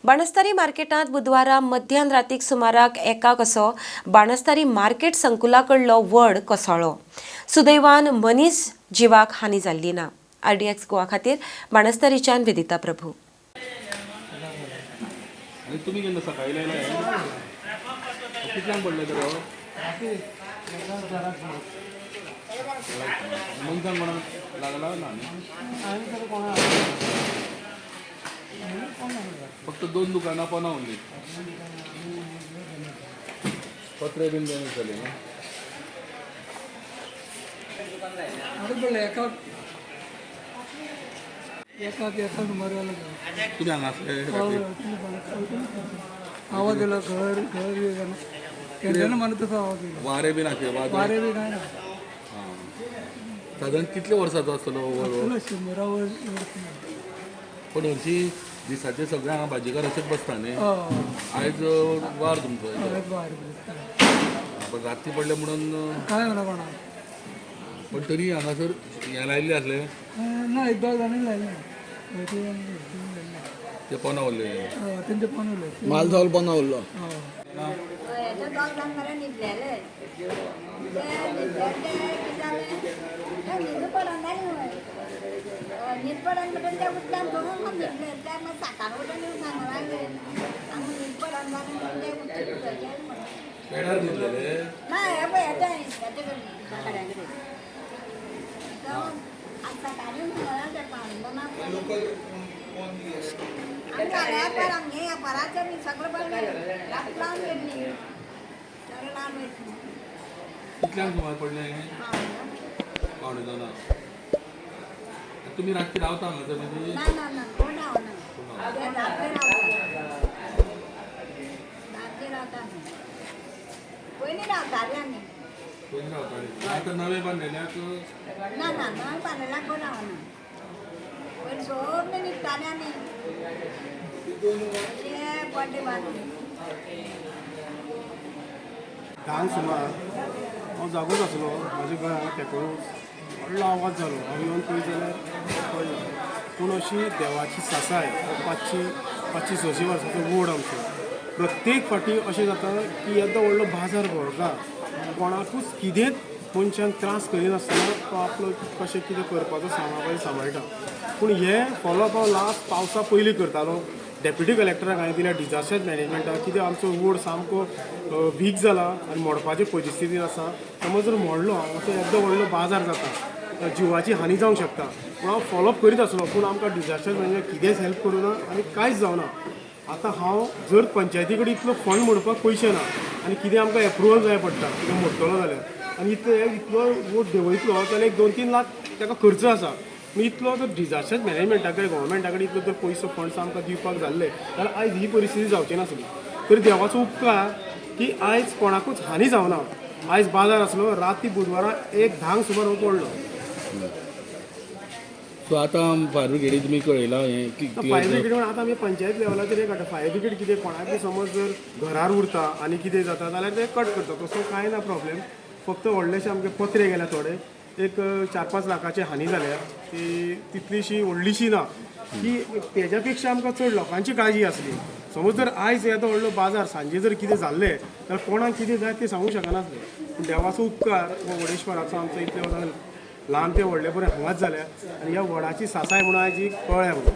बाणस्तारी मार्केटांत बुधवारा मध्यान रातीक सुमाराक 1 असो बाणस्तारी मार्केट संकुला कडलो व्हड कोसळ्ळो. सुदैवान मनीस जिवाक हानी जाल्ली ना. RDX गोवा खातीर बाणस्तारीच्यान वेदिता प्रभू. तुम्ही केन्ना सकाळी लायला कितल्यांक पडले तर मनशांक कोणाक लागला ना फक्त 2 दुकानां पोंदा उरलीं. पत्रे बीन डॅमेज जाले ना. तुम्ही हांगासले आवाज येला घर केन्ना म्हणत तसो आवाज येला. वारे बीन आसले वारे बी काय ना. साधारण कितले वर्साचो आसतलो? 100 वर्स. पण हरशी दिसाचे सगळे हांगा भाजीकार अशेंच बसता न्ही. आयज वार तुमचो. पण राती पडले म्हणून काय म्हणा कोणा. पण तरी हांगासर हे लायिल्ले आसले ना 1-2 जाणांनी लायले. ते पोंदा उरले. तेंचे पण उरले. माल जावल पोंदा उरलो. पेडार न्हिदलेले. कितल्यांक सुमार पडले? 9:15. तुम्ही रातची रावता हांगासर म्हणजे? पयलीं रावताली. आतां नवे बांदलेल्याक धांक सुमार हांव जागोच आसलो. म्हाज्या घरान तेंकून व्हडलो आवाज जालो. हांव येवन पळयत जाल्यार पडलो. पूण अशी देवाची सासाय 500-600 वर्सांचो वड आमचो. प्रत्येक फावटी अशें जाता की येदो व्हडलो बाजार भरता. कोणाकूच कितेंच मनशांक त्रास करिनासतना तो आपलो कशें कितें करपाचो सांबाळटा. पूण हे फॉलोअप हांव लास्ट पावसा पयलीं करतालो. डेप्युटी कलेक्टराक हांवें दिल्या डिजास्टर मॅनेजमेंटाक. कितें आमचो वड सामको वीक जाला आनी मोडपाचे परिस्थितीन आसा. समज जर मोडलो असो येदो व्हडलो बाजार जाता, जिवाची हानी जावंक शकता. पूण हांव फॉलोअप करीत आसलो. पूण आमकां डिजास्टर मॅनेजमेंट कितेंच हेल्प करूना आनी कांयच जावना. आतां हांव जर पंचायती कडेन इतलो फंड मोडपाक पयशे ना आनी कितें आमकां एप्रुवल जाय पडटा कितें मोडटलो जाल्यार आनी इतलो वोट देंवयतलो जाल्यार 1-2-3 लाख ताका खर्च आसा. इतलो जर डिजास्टर मॅनेजमेंटा कडेन गव्हर्मेंटा कडेन इतलो जर पयसो फंड्स आमकां दिवपाक जाल्ले जाल्यार आयज ही परिस्थिती जावची नासली. तर देवाचो उपकार की आयज कोणाकूच हानी जावना. आयज बाजार आसलो. राती बुधवारा 1:10 सुमार हो पडलो. सो आतां फायर ब्रिगेडी तुमी कळयला फायर ब्रिगेड म्हणून आतां आमी पंचायत लेवलाचेर एक हाडटा. फायर ब्रिगेड कितें कोणाकूय समज जर घरार उरता आनी कितें जाता जाल्यार ते कट करता. तसो कांय ना प्रॉब्लेम. फक्त व्हडलेशे आमचे पत्रे गेल्या थोडे. एक 4-5 लाखाची हानी जाल्या. ती तितलीशी व्हडलीशी ना की तेज्या पेक्षा आमकां चड लोकांची काळजी आसली. समज जर आयज येदो व्हडलो बाजार सांजे जर कितें जाल्लें जाल्यार कोणाक कितें जाय तें सांगूंक शकनासलें. पूण देवाचो उपकार हो वडेश्वराचो आमचो इतले ल्हान ते व्हडले बरें हांगाच जाल्या आनी ह्या वडाची सासाय म्हणून आयज ही कळ्ळें आमकां.